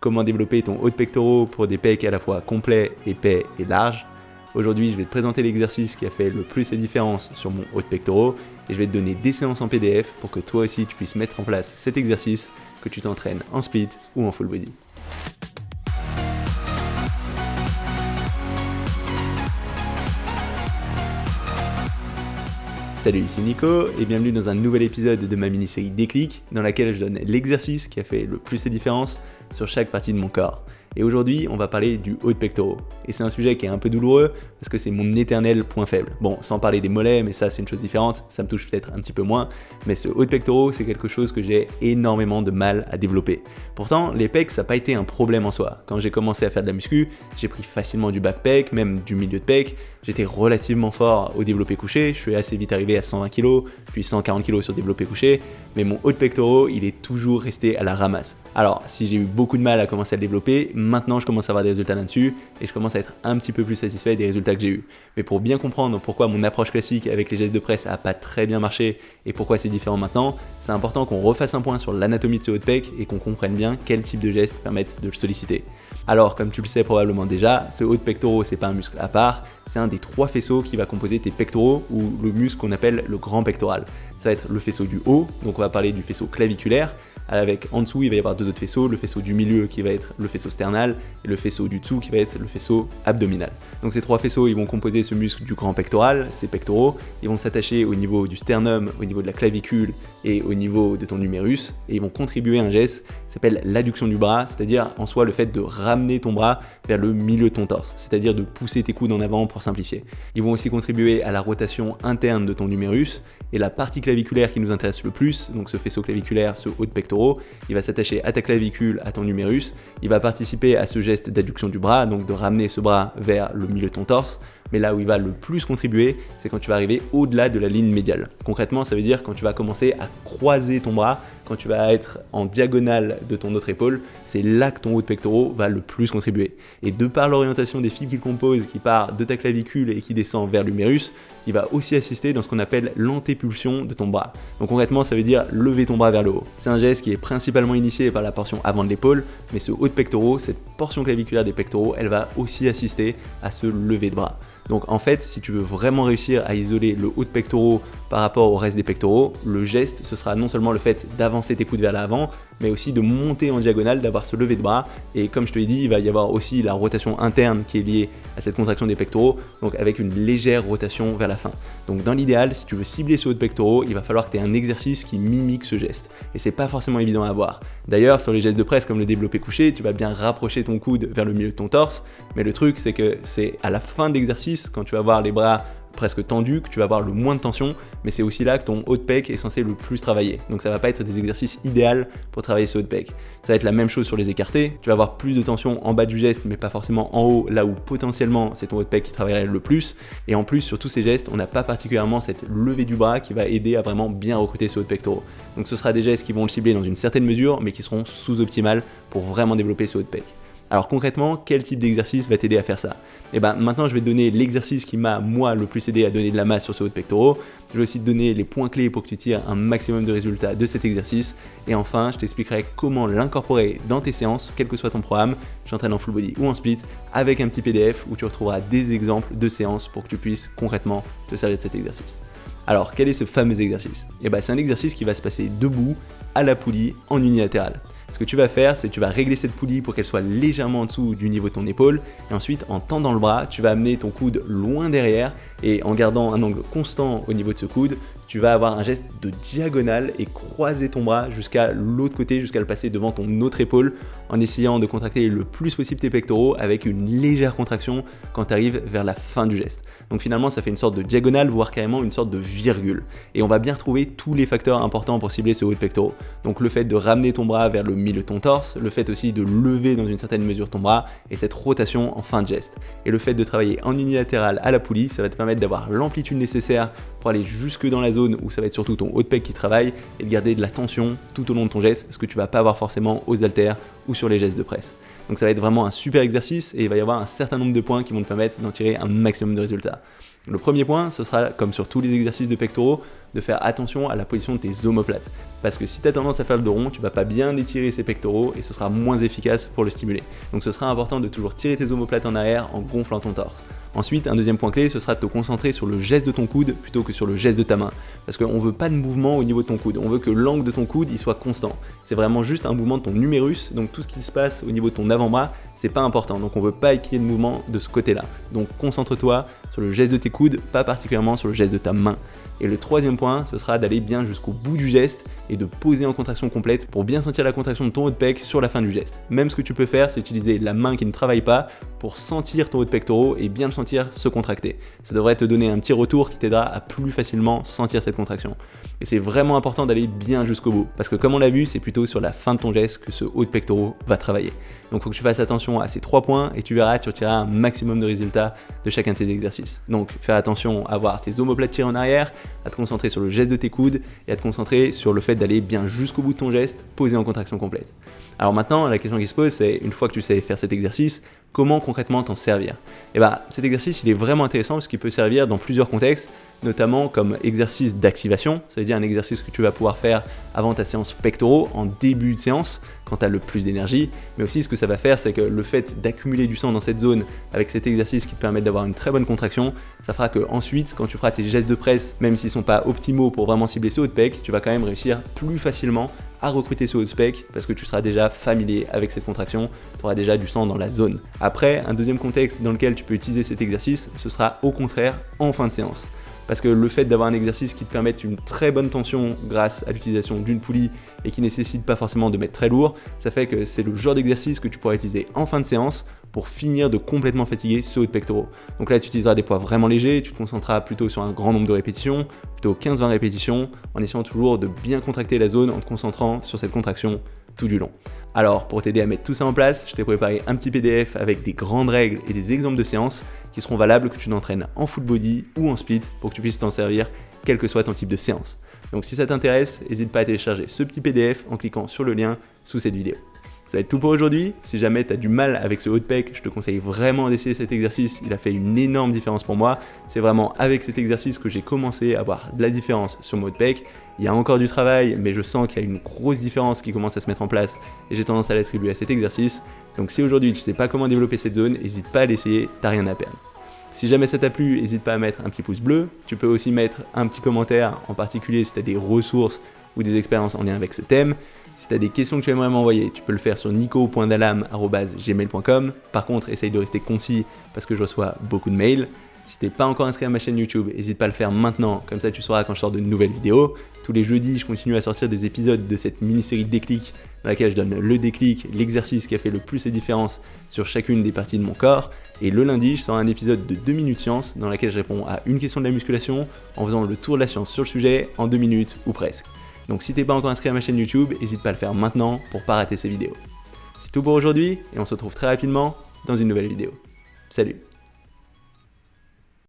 comment développer ton haut de pectoraux pour des pecs à la fois complets, épais et larges. Aujourd'hui, je vais te présenter l'exercice qui a fait le plus la différence sur mon haut de pectoraux et je vais te donner des séances en PDF pour que toi aussi tu puisses mettre en place cet exercice, que tu t'entraînes en split ou en full body. Salut, ici Nico et bienvenue dans un nouvel épisode de ma mini-série Déclic dans laquelle je donne l'exercice qui a fait le plus la différence sur chaque partie de mon corps. Et aujourd'hui, on va parler du haut de pectoraux. Et c'est un sujet qui est un peu douloureux parce que c'est mon éternel point faible. Bon, sans parler des mollets, mais ça c'est une chose différente, ça me touche peut-être un petit peu moins. Mais ce haut de pectoraux, c'est quelque chose que j'ai énormément de mal à développer. Pourtant, les pecs, ça n'a pas été un problème en soi. Quand j'ai commencé à faire de la muscu, j'ai pris facilement du back pec, même du milieu de pec. J'étais relativement fort au développé couché, je suis assez vite arrivé à 120 kg, puis 140 kg sur développé couché. Mais mon haut de pectoraux, il est toujours resté à la ramasse. Alors, si j'ai eu beaucoup de mal à commencer à le développer, maintenant je commence à avoir des résultats là-dessus et je commence à être un petit peu plus satisfait des résultats que j'ai eus. Mais pour bien comprendre pourquoi mon approche classique avec les gestes de presse n'a pas très bien marché et pourquoi c'est différent maintenant, c'est important qu'on refasse un point sur l'anatomie de ce haut de pec et qu'on comprenne bien quel type de gestes permettent de le solliciter. Alors, comme tu le sais probablement déjà, ce haut de pectoraux, c'est pas un muscle à part, c'est un des 3 faisceaux qui va composer tes pectoraux ou le muscle qu'on appelle le grand pectoral. Ça va être le faisceau du haut, donc on va parler du faisceau claviculaire, avec en dessous il va y avoir 2 autres faisceaux, le faisceau du milieu qui va être le faisceau sternal et le faisceau du dessous qui va être le faisceau abdominal. Donc ces 3 faisceaux ils vont composer ce muscle du grand pectoral, ces pectoraux, ils vont s'attacher au niveau du sternum, au niveau de la clavicule et au niveau de ton humérus et ils vont contribuer à un geste qui s'appelle l'adduction du bras, c'est-à-dire en soi le fait de ramener ton bras vers le milieu de ton torse, c'est-à-dire de pousser tes coudes en avant pour simplifier. Ils vont aussi contribuer à la rotation interne de ton humérus et la partie claviculaire qui nous intéresse le plus, donc ce faisceau claviculaire, ce haut de pectoraux, il va s'attacher à ta clavicule, à ton humérus, il va participer à ce geste d'adduction du bras, donc de ramener ce bras vers le milieu de ton torse, mais là où il va le plus contribuer, c'est quand tu vas arriver au-delà de la ligne médiale. Concrètement, ça veut dire quand tu vas commencer à croiser ton bras, quand tu vas être en diagonale de ton autre épaule, c'est là que ton haut de pectoraux va le plus contribuer. Et de par l'orientation des fibres qu'il compose, qui part de ta clavicule et qui descend vers l'humérus, il va aussi assister dans ce qu'on appelle l'antépulsion de ton bras. Donc concrètement, ça veut dire lever ton bras vers le haut. C'est un geste qui est principalement initié par la portion avant de l'épaule, mais ce haut de pectoraux, cette portion claviculaire des pectoraux, elle va aussi assister à ce lever de bras. Donc en fait, si tu veux vraiment réussir à isoler le haut de pectoraux par rapport au reste des pectoraux, le geste, ce sera non seulement le fait d'avancer tes coudes vers l'avant, mais aussi de monter en diagonale, d'avoir ce lever de bras. Et comme je te l'ai dit, il va y avoir aussi la rotation interne qui est liée à cette contraction des pectoraux, donc avec une légère rotation vers la fin. Donc dans l'idéal, si tu veux cibler ce haut de pectoraux, il va falloir que tu aies un exercice qui mimique ce geste. Et c'est pas forcément évident à avoir. D'ailleurs, sur les gestes de presse comme le développé couché, tu vas bien rapprocher ton coude vers le milieu de ton torse, mais le truc c'est que c'est à la fin de l'exercice, quand tu vas avoir les bras presque tendu, que tu vas avoir le moins de tension, mais c'est aussi là que ton haut de pec est censé le plus travailler. Donc ça va pas être des exercices idéaux pour travailler ce haut de pec. Ça va être la même chose sur les écartés, tu vas avoir plus de tension en bas du geste, mais pas forcément en haut, là où potentiellement c'est ton haut de pec qui travaillerait le plus. Et en plus, sur tous ces gestes, on n'a pas particulièrement cette levée du bras qui va aider à vraiment bien recruter ce haut de pectoraux. Donc ce sera des gestes qui vont le cibler dans une certaine mesure, mais qui seront sous-optimales pour vraiment développer ce haut de pec. Alors concrètement, quel type d'exercice va t'aider à faire ça ? Et maintenant je vais te donner l'exercice qui m'a moi le plus aidé à donner de la masse sur ce haut de pectoraux. Je vais aussi te donner les points clés pour que tu tires un maximum de résultats de cet exercice. Et enfin, je t'expliquerai comment l'incorporer dans tes séances, quel que soit ton programme, j'entraîne en full body ou en split, avec un petit PDF où tu retrouveras des exemples de séances pour que tu puisses concrètement te servir de cet exercice. Alors quel est ce fameux exercice ? C'est un exercice qui va se passer debout à la poulie en unilatéral. Ce que tu vas faire, c'est que tu vas régler cette poulie pour qu'elle soit légèrement en dessous du niveau de ton épaule. Et ensuite, en tendant le bras, tu vas amener ton coude loin derrière. Et en gardant un angle constant au niveau de ce coude, tu vas avoir un geste de diagonale et croiser ton bras jusqu'à l'autre côté, jusqu'à le passer devant ton autre épaule, en essayant de contracter le plus possible tes pectoraux avec une légère contraction quand tu arrives vers la fin du geste. Donc finalement, ça fait une sorte de diagonale, voire carrément une sorte de virgule. Et on va bien retrouver tous les facteurs importants pour cibler ce haut de pectoraux. Donc le fait de ramener ton bras vers le milieu de ton torse, le fait aussi de lever dans une certaine mesure ton bras et cette rotation en fin de geste. Et le fait de travailler en unilatéral à la poulie, ça va te permettre d'avoir l'amplitude nécessaire pour aller jusque dans la zone zone où ça va être surtout ton haut de pec qui travaille et de garder de la tension tout au long de ton geste, ce que tu vas pas avoir forcément aux haltères ou sur les gestes de presse. Donc ça va être vraiment un super exercice et il va y avoir un certain nombre de points qui vont te permettre d'en tirer un maximum de résultats. Le premier point, ce sera, comme sur tous les exercices de pectoraux, de faire attention à la position de tes omoplates. Parce que si tu as tendance à faire le dos rond, tu vas pas bien étirer ces pectoraux et ce sera moins efficace pour le stimuler. Donc ce sera important de toujours tirer tes omoplates en arrière en gonflant ton torse. Ensuite, un deuxième point clé, ce sera de te concentrer sur le geste de ton coude plutôt que sur le geste de ta main. Parce qu'on ne veut pas de mouvement au niveau de ton coude, on veut que l'angle de ton coude il soit constant. C'est vraiment juste un mouvement de ton numérus, donc tout ce qui se passe au niveau de ton avant-bras, c'est pas important. Donc on ne veut pas qu'il y ait de mouvement de ce côté-là. Donc concentre-toi sur le geste de tes coudes, pas particulièrement sur le geste de ta main. Et le troisième point, ce sera d'aller bien jusqu'au bout du geste et de poser en contraction complète pour bien sentir la contraction de ton haut de pec sur la fin du geste. Même ce que tu peux faire, c'est utiliser la main qui ne travaille pas pour sentir ton haut de pectoraux et bien le sentir se contracter. Ça devrait te donner un petit retour qui t'aidera à plus facilement sentir cette contraction. Et c'est vraiment important d'aller bien jusqu'au bout, parce que comme on l'a vu, c'est plutôt sur la fin de ton geste que ce haut de pectoraux va travailler. Donc il faut que tu fasses attention à ces 3 points et tu verras, tu retireras un maximum de résultats de chacun de ces exercices. Donc fais attention à avoir tes omoplates tirées en arrière, à te concentrer sur le geste de tes coudes et à te concentrer sur le fait d'aller bien jusqu'au bout de ton geste, posé en contraction complète. Alors maintenant, la question qui se pose, c'est une fois que tu sais faire cet exercice, comment concrètement t'en servir? Et cet exercice, il est vraiment intéressant parce qu'il peut servir dans plusieurs contextes, notamment comme exercice d'activation, ça veut dire un exercice que tu vas pouvoir faire avant ta séance pectoraux, en début de séance, quand tu as le plus d'énergie, mais aussi ce que ça va faire, c'est que le fait d'accumuler du sang dans cette zone avec cet exercice qui te permet d'avoir une très bonne contraction, ça fera que ensuite, quand tu feras tes gestes de presse, même s'ils ne sont pas optimaux pour vraiment cibler ce haut de pec, tu vas quand même réussir plus facilement à recruter ce haut de pec parce que tu seras déjà familier avec cette contraction, tu auras déjà du sang dans la zone. Après, un deuxième contexte dans lequel tu peux utiliser cet exercice, ce sera au contraire en fin de séance. Parce que le fait d'avoir un exercice qui te permette une très bonne tension grâce à l'utilisation d'une poulie et qui nécessite pas forcément de mettre très lourd, ça fait que c'est le genre d'exercice que tu pourras utiliser en fin de séance pour finir de complètement fatiguer ce haut de pectoraux. Donc là, tu utiliseras des poids vraiment légers, tu te concentreras plutôt sur un grand nombre de répétitions, plutôt 15-20 répétitions, en essayant toujours de bien contracter la zone en te concentrant sur cette contraction tout du long. Alors, pour t'aider à mettre tout ça en place, je t'ai préparé un petit PDF avec des grandes règles et des exemples de séances qui seront valables que tu t'entraînes en full body ou en split pour que tu puisses t'en servir quel que soit ton type de séance. Donc si ça t'intéresse, n'hésite pas à télécharger ce petit PDF en cliquant sur le lien sous cette vidéo. Ça va être tout pour aujourd'hui. Si jamais tu as du mal avec ce haut de pec, je te conseille vraiment d'essayer cet exercice. Il a fait une énorme différence pour moi. C'est vraiment avec cet exercice que j'ai commencé à avoir de la différence sur mon haut de pec. Il y a encore du travail, mais je sens qu'il y a une grosse différence qui commence à se mettre en place et j'ai tendance à l'attribuer à cet exercice. Donc si aujourd'hui tu ne sais pas comment développer cette zone, n'hésite pas à l'essayer, t'as rien à perdre. Si jamais ça t'a plu, n'hésite pas à mettre un petit pouce bleu. Tu peux aussi mettre un petit commentaire, en particulier si tu as des ressources ou des expériences en lien avec ce thème. Si tu as des questions que tu aimerais m'envoyer, tu peux le faire sur nico.dalam@gmail.com. Par contre, essaye de rester concis parce que je reçois beaucoup de mails. Si t'es pas encore inscrit à ma chaîne YouTube, n'hésite pas à le faire maintenant, comme ça tu sauras quand je sors de nouvelles vidéos. Tous les jeudis, je continue à sortir des épisodes de cette mini-série déclic dans laquelle je donne le déclic, l'exercice qui a fait le plus de différence sur chacune des parties de mon corps. Et le lundi, je sors un épisode de 2 minutes science dans laquelle je réponds à une question de la musculation en faisant le tour de la science sur le sujet en 2 minutes ou presque. Donc si t'es pas encore inscrit à ma chaîne YouTube, n'hésite pas à le faire maintenant pour pas rater ces vidéos. C'est tout pour aujourd'hui et on se retrouve très rapidement dans une nouvelle vidéo. Salut!